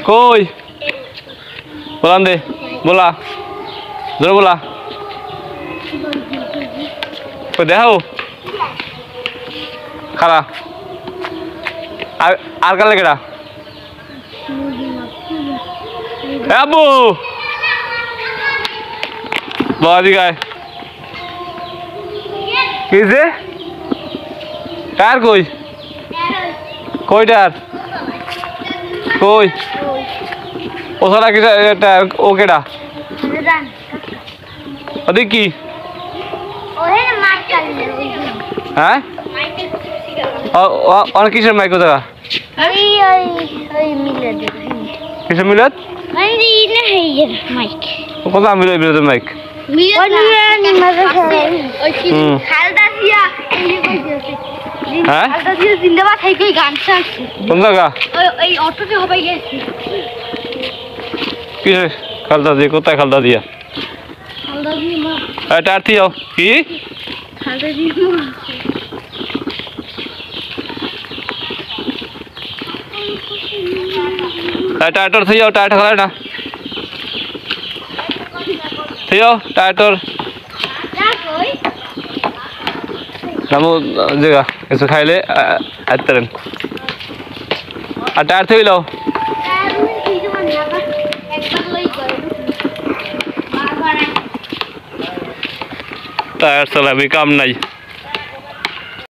কই বলান দে বলা জোরে বলা কই দেখাও খারা আর কার লেগেটা আবু বাদি গায় কিছে কার কই কইটার কই ও সারা কিটা এটা ও কেডা ওদিক কি হ্যাঁ অনেক কিসের মাইক কোথা কিসের মিলত কোথা মিলত মিলতের মাইক হ্যাঁ কোন জায়গা কিসে খালদা দিয়ে কোথায় খালদা দিয়া টায়ার থি যাও কি टायर थी जाओ टायर खा ना थी जाओ टायर हम जगह ऐसे खाई ले तरह टायर थी लो टायर चला भी काम नहीं